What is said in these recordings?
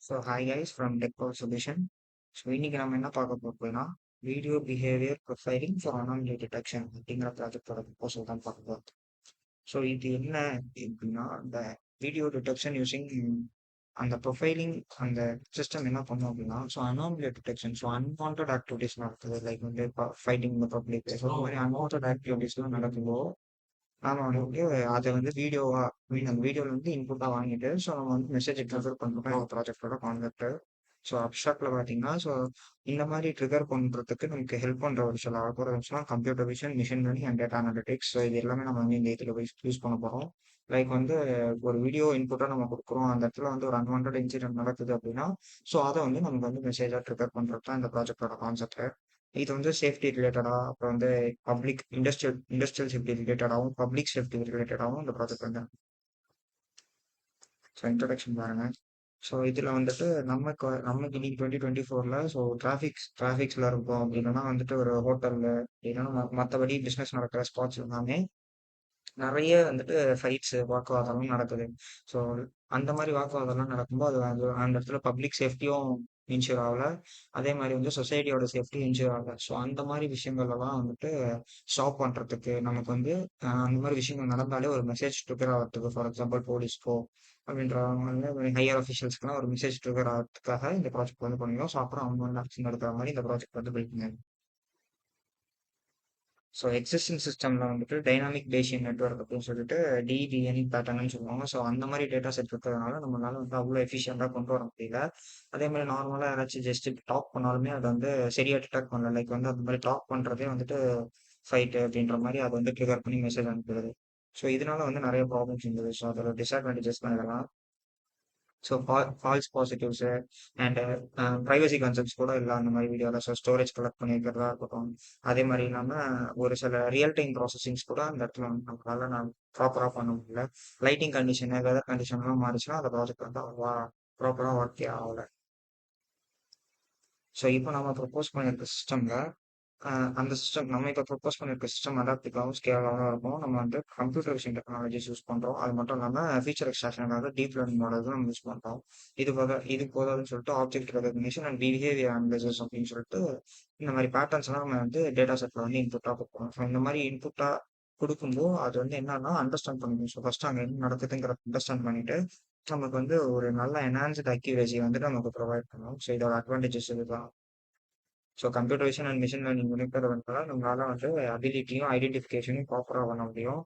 So hi guys from tech power solution. So இன்னைக்கு நம்ம என்ன பார்க்க போறோம்னா video behaviour profiling for anomaly detection அப்படிங்கிற ப்ராஜெக்டோட ப்ரொபோசல் தான் பார்க்க போகிறோம். ஸோ இது என்ன அப்படின்னா இந்த வீடியோ டிடெக்ஷன் யூசிங் அந்த ப்ரொஃபைலிங் அந்த சிஸ்டம் என்ன பண்ணும் அப்படின்னா so anomaly detection so unwanted activities நடக்குது லைக் வந்து ஃபைட்டிங் இந்த பப்ளிக் ஸோ இந்த மாதிரி அன்வான்ட் ஆக்டிவிட்டிஸ்லாம் நடக்கும்போது நாம வந்துட்டு அதை வந்து வீடியோவா அந்த வீடியோல வந்து இன்புட்டா வாங்கிட்டு ஸோ நம்ம வந்து மெசேஜ் ட்ரிகர் பண்றோம் ஒரு ப்ராஜெக்டோட கான்செப்ட். ஸோ அப்ஸ்ட்ராக்ட்ல பாத்தீங்கன்னா ஸோ இந்த மாதிரி ட்ரிகர் பண்றதுக்கு நமக்கு ஹெல்ப் பண்ற ஒரு சில அல்கோரிதம்ஸ்லாம் computer vision, machine learning and data analytics. So இது எல்லாமே நம்ம வந்து இந்த இதில் யூஸ் பண்ண போறோம். லைக் வந்து ஒரு வீடியோ இன்புட்டா நம்ம கொடுக்குறோம், அந்த இடத்துல வந்து ஒரு அன்வான்ட் இன்சிடென்ட் நடக்குது அப்படின்னா ஸோ அதை வந்து நமக்கு வந்து மெசேஜா ட்ரிகர் பண்றது தான் இந்த ப்ராஜெக்டோட கான்செப்ட். இது வந்து சேஃப்டி ரிலேட்டடா அப்புறம் வந்து பப்ளிக் இண்டஸ்ட்ரியல் சேஃப்டி ரிலேட்டடாகவும் பப்ளிக் சேஃப்டி ரிலேட்டடாகவும் இந்த ப்ராஜெக்ட் வந்து. ஸோ இன்ட்ரடக்ஷன் பாருங்க. ஸோ இதில் வந்துட்டு நமக்கு இன்னைக்கு 2024 ஸோ டிராஃபிக்ஸ்ல இருக்கும் அப்படின்னா வந்துட்டு ஒரு ஹோட்டல்ல இல்லைன்னா மற்றபடி பிஸ்னஸ் நடக்கிற ஸ்பாட்ஸ் எல்லாமே நிறைய வந்துட்டு ஃபைட்ஸ் வாக்குவாதம்லாம் நடக்குது. ஸோ அந்த மாதிரி வாக்குவாதம்லாம் நடக்கும்போது அது அந்த இடத்துல பப்ளிக் சேஃப்டியும் இன்ஷூர் ஆகல, அதே மாதிரி வந்து சொசைட்டியோட சேஃப்டி இன்ஷூர் ஆகல. ஸோ அந்த மாதிரி விஷயங்கள் எல்லாம் வந்துட்டு ஸ்டாப் பண்றதுக்கு நமக்கு வந்து அந்த மாதிரி விஷயங்கள் நடந்தாலே ஒரு மெசேஜ் ட்ரிகர் ஆகிறதுக்கு, ஃபார் எக்ஸாம்பிள் போலீஸ்க்கோ அப்படின்றவங்க வந்து ஹையர் அஃபிஷியல்ஸ்க்குலாம் ஒரு மெசேஜ் ட்ரிகர் ஆகிறதுக்காக இந்த ப்ராஜெக்ட் வந்து பண்ணிடுவோம். ஸோ அப்புறம் அவங்க வந்து ஆக்ஷன் எடுக்கிற மாதிரி இந்த ப்ராஜெக்ட் வந்து பில்ட் பண்ணி. ஸோ எக்ஸிஸ்டிங் சிஸ்டம்ல வந்துட்டு டைனாமிக் பேசியன் நெட்வொர்க் அப்படின்னு சொல்லிட்டு டிபிஎன் பேட்டர்ன்னு சொல்லுவாங்க. ஸோ அந்த மாதிரி டேட்டா செட் இருக்கிறதுனால நம்மளால வந்து அவ்வளோ எஃபிஷியண்டாக கொண்டு வர முடியல. அதே மாதிரி நார்மலாக யாராச்சும் ஜஸ்ட் டாக் பண்ணாலுமே அதை வந்து சரியா டிடெக்ட் பண்ணல. லைக் வந்து அந்த மாதிரி டாக் பண்றதே வந்துட்டு ஃபைட் அப்படின்ற மாதிரி அதை வந்து ட்ரிகர் பண்ணி மெசேஜ் அனுப்புறது. ஸோ இதனால வந்து நிறைய ப்ராப்ளம்ஸ் இருந்தது. ஸோ அதோட டிஸ்அட்வான்டேஜஸ் தான் இதெல்லாம். So false positives and privacy concerns கூட இல்லை அந்த மாதிரி வீடியோவில். ஸோ ஸ்டோரேஜ் கலெக்ட் பண்ணியிருக்கிறதா இருக்கட்டும், அதே மாதிரி இல்லாமல் ஒரு சில ரியல் டைம் ப்ராசஸிங்ஸ் கூட அந்த இடத்துல வந்து நம்மளால நான் ப்ராப்பராக பண்ண முடியல. லைட்டிங் கண்டிஷன், வெதர் கண்டிஷன்லாம் மாறிச்சுன்னா அந்த ப்ராஜெக்ட் வந்து அவ்வளோவா ப்ராப்பராக ஒர்க்கே ஆகலை. ஸோ இப்போ நம்ம ப்ரொப்போஸ் பண்ணியிருக்க சிஸ்டம்ல அந்த சிஸ்டம் நம்ம இப்போ ப்ரொப்போஸ் பண்ணியிருக்க சிஸ்டம் அடாப்டிவாகவும் ஸ்கேலாகவும் இருக்கும். நம்ம வந்து கம்ப்யூட்டர் விஷன் டெக்னாலஜிஸ் யூஸ் பண்ணுறோம். அது மட்டும் இல்லாமல் ஃபீச்சர் எக்ஸ்ட்ராக்ஷனுக்காக டீப் லேர்னிங் மாடல்ஸ் நம்ம யூஸ் பண்ணுறோம். இது போதாதுன்னு சொல்லிட்டு object recognition and behaviour analysis அப்படின்னு சொல்லிட்டு இந்த மாதிரி பேட்டர்ன்ஸ் எல்லாம் நம்ம வந்து டேட்டா செட்ல வந்து இன்புட்டாக கொடுப்போம். ஸோ இந்த மாதிரி இன்புட்டாக கொடுக்கும்போது அது வந்து என்னன்னா அண்டர்ஸ்டாண்ட் பண்ணிக்கணும். ஸோ ஃபர்ஸ்ட் அங்கே என்ன நடக்குதுங்கிறத அண்டர்ஸ்டாண்ட் பண்ணிட்டு நமக்கு வந்து ஒரு நல்ல என்ஹான்ஸ்ட் அக்யூரேசி வந்துட்டு நமக்கு ப்ரொவைட் பண்ணும். ஸோ இதோட அட்வான்டேஜஸ் இதுதான். So computer vision and machine learning இருக்கிறதுனால நம்மளால வந்து அபிலிட்டியும் ஐடென்டிஃபிகேஷனையும் ப்ராப்பராக பண்ண முடியும்.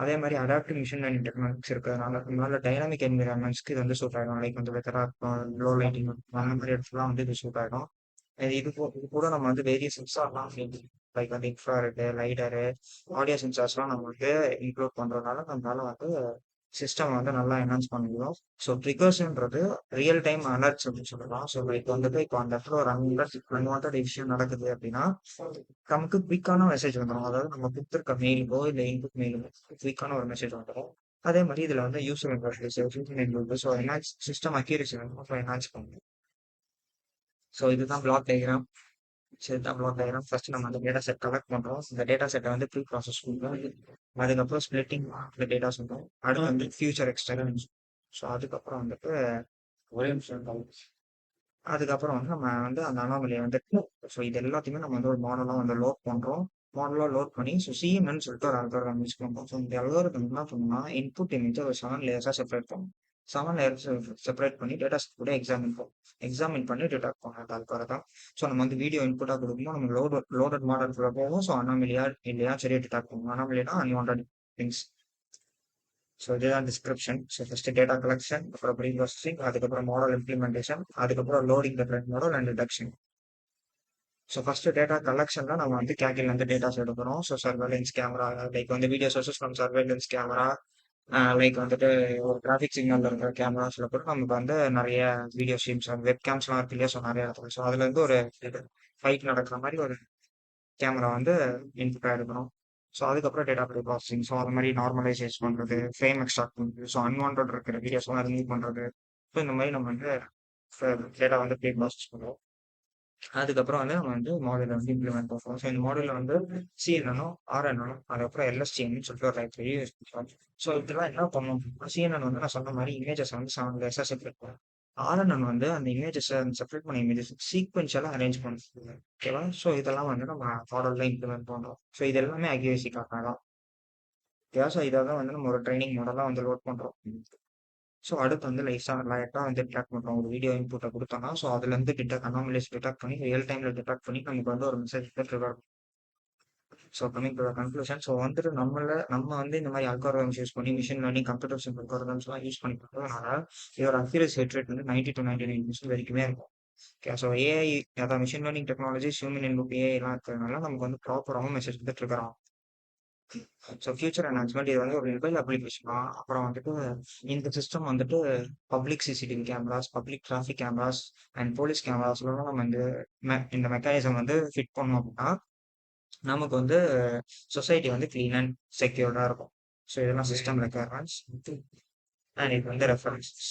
அதே மாதிரி அடாப்டிவ் மிஷின் லேர்னிங் டெக்னாலஜிஸ் இருக்கிறதுனால நம்மளால டைனாமிக் என்விரான்மெண்ட்ஸ்க்கு இது வந்து சூட் ஆகிடும். லைக் வந்து வெதராக இருக்கும், லோ லைட்டிங் அந்த மாதிரி இடத்துலாம் வந்து இது சூட் ஆகிடும். இது கூட நம்ம வந்து வேரிய சென்சார்லாம் லைக் வந்து இன்ஃப்ராரெட், லைடரு, ஆடியோ சென்சார்ஸ்லாம் நம்ம வந்து இன்க்ளூட் பண்ணுறதுனால நம்மளால வந்து சிஸ்டம் வந்து நல்லா என்ஹான்ஸ் பண்ண முடியும். ஸோ ட்ரிகர்ஸ்ன்றது ரியல் டைம் அலர்ட்ஸ் அப்படின்னு சொல்லலாம். ஸோ இப்போ வந்துட்டு இப்போ அந்த இடத்துல ஒரு அன்வான்ட் விஷயம் நடக்குது அப்படின்னா நமக்கு குயிக்கான மெசேஜ் வந்துடும். அதாவது நம்ம கொடுத்துருக்க மெயிலுக்கோ இல்லை இன்புட் மெயிலுக்கோ குயிக்கான ஒரு மெசேஜ் வந்துடும். அதே மாதிரி இதில் வந்து user interface so enhance system accuracy வந்து என்ஹான்ஸ் பண்ணும். ஸோ இதுதான் பிளாக் டயக்ராம். சரி, பிளாக் டயக்ராம் ஃபர்ஸ்ட் நம்ம அந்த டேட்டா செட் கலெக்ட் பண்ணுறோம். இந்த டேட்டா செட்டை வந்து ப்ரீ ப்ராசஸ் பண்ணுறோம். அதுக்கப்புறம் ஸ்பிளிட்டிங் இந்த டேட்டா சொல்றோம். அடுத்து வந்து ஃபியூச்சர் எக்ஸ்டென்ஷன். ஸோ அதுக்கப்புறம் வந்துட்டு ஒரே நிமிஷம் அதுக்கப்புறம் வந்து நம்ம வந்து அந்த அனாமலியை வந்து ஸோ இது எல்லாத்தையுமே நம்ம வந்து ஒரு மாடலாக வந்து லோட் பண்ணுறோம். மாடலாக லோட் பண்ணி ஸோ சிஎம்என்னு சொல்லிட்டு ஒரு அல்காரிதம் யூஸ் பண்ணுறோம். ஸோ இந்த அல்காரிதம் என்ன பண்ணணும்னா இன்புட் இமேஜ் ஒரு 7 லேயர்ஸாக செப்பரேட் பண்ணும். 7 லேயர்ஸ் செப்பரேட் பண்ணி டேட்டா செட் கூட எக்ஸாமின் பண்ணி டிடெக்ட் பண்ணும் அந்த அல்காரிதம். ஸோ நம்ம வந்து வீடியோ இன்புட்டாக கொடுக்கும்போது நம்ம லோடட் மாடல் போகும். ஸோ அனாமலியா இல்லையா சரியா டிடெக்ட் பண்ணும். அனாமலியா அன்வான்ட் திங்ஸ். ஸோ இதுதான் description. So first data collection, அப்புறம் ப்ரீ ப்ராசஸிங், அதுக்கப்புறம் மாடல் இம்ப்ளிமெண்டேஷன், அதுக்கப்புறம் loading the trained model and detection. So first data கலெக்ஷன்ல நம்ம வந்து கேக்கில் வந்து டேட்டாஸ் எடுக்கிறோம். ஸோ சர்வேலன்ஸ் கேமரா, லைக் வந்து video sources from surveillance camera, like வந்துட்டு ஒரு டிராஃபிக் சிக்னல் இருக்கிற கேமராஸ்ல கூட நமக்கு வந்து நிறைய வீடியோ ஸ்ட்ரீம்ஸ் வெப் கேம்ஸ்லாம் இருக்கு இல்லையா. ஸோ நிறைய இடத்துல ஸோ அதுல இருந்து ஒரு ஃபைட் நடக்கிற மாதிரி ஒரு கேமரா வந்து இன்புட்டாக எடுக்கணும். ஸோ அதுக்கப்புறம் டேட்டா ப்ரீ ப்ராசஸிங். ஸோ அது மாதிரி நார்மலைசேஷ் பண்ணுறது, ஃப்ரேம் எக்ஸ்ட்ராக்ட் பண்ணுறது, ஸோ அன்வான்ட் இருக்கிற வீடியோஸ்லாம் ரிமூவ் பண்ணுறது. ஸோ இந்த மாதிரி நம்ம வந்து டேட்டா வந்து ப்ரீ ப்ராசஸ் பண்ணுவோம். அதுக்கப்புறம் வந்து நம்ம வந்து மாடலை வந்து இம்ப்ளிமெண்ட் பண்ணுவோம். ஸோ இந்த மாடலில் வந்து சிஎன்எனோ ஆர்என்ஓ அதுக்கப்புறம் எல்எஸ்டிஎன்னு சொல்லிட்டு ஒரு லைப்ரரி யூஸ் பண்ணுவோம். ஸோ இதெல்லாம் என்ன பண்ணுவோம், சிஎன்என் வந்து நான் சொன்ன மாதிரி இமேஜஸ் வந்து 7 லேயர்ஸாக செப்பரேட் பண்ணுவோம். RNN வந்து அந்த இமேஜஸ் அந்த செப்பரேட் பண்ண இமேஜஸ் சீக்வென்ஷியலா அரேஞ்ச் பண்ணுது. ஓகேவா? ஸோ இதெல்லாம் வந்து நம்ம மாடல்ல இம்ப்ளிமெண்ட் பண்றோம். ஸோ இது எல்லாமே அக்யூரசிக்காக தான். ஓகேவா? ஸோ இத தான் வந்து நம்ம ஒரு ட்ரெய்னிங் மாடலா வந்து லோட் பண்றோம். ஸோ அடுத்து வந்து லைட்டா வந்து டிடெக்ட் பண்றோம். ஒரு வீடியோ இன்புட்ட குடுத்தோம்னா, ஸோ அதுலருந்து அனாமலிஸ் டிடெக்ட் பண்ணி ரியல் டைம்ல டிடெக்ட் பண்ணி நமக்கு வந்து ஒரு மெசேஜ் வந்து trigger. So coming to the conclusion. So வந்துட்டு நம்ம வந்து இந்த மாதிரி அல்காரிதம்ஸ் யூஸ் பண்ணி மிஷின் லேர்னிங், கம்ப்யூட்டர் சயின்ஸ் அல்காரிதம்ஸ்லாம் யூஸ் பண்ணி பண்றதுனால இதோட அக்யூரசி ரேட் வந்து 90 to 99% வரைக்குமே இருக்கும். ஓகே. ஸோ ஏஐ, அதான் machine learning technologies, human in loop ஏஐலாம் இருக்கிறதுனால நமக்கு வந்து ப்ராப்பராகவும் மெசேஜ் வந்து ட்ரிகர் ஆகும். ஸோ ஃபியூச்சர் என்ஹான்ஸ்மெண்ட் இது வந்து ஒரு மொபைல் அப்ளிகேஷனா, அப்புறம் வந்துட்டு இந்த சிஸ்டம் வந்துட்டு public CCTV cameras, public traffic cameras and police கேமராஸ்லாம் நம்ம இந்த மெக்கானிசம் வந்து ஃபிட் பண்ணோம் அப்படின்னா நமக்கு வந்து சொசைட்டி வந்து கிளீன் அண்ட் செக்யூர்டா இருக்கும். ஸோ இதெல்லாம் சிஸ்டம் ரெக்குயர்மெண்ட்ஸ் அண்ட் இது வந்து ரெஃபரன்சஸ்.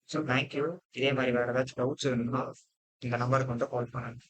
So thank you. இதே மாதிரி வேற ஏதாச்சும் டவுட்ஸ் இருந்தால் இந்த நம்பருக்கு வந்து கால் பண்ணுங்க.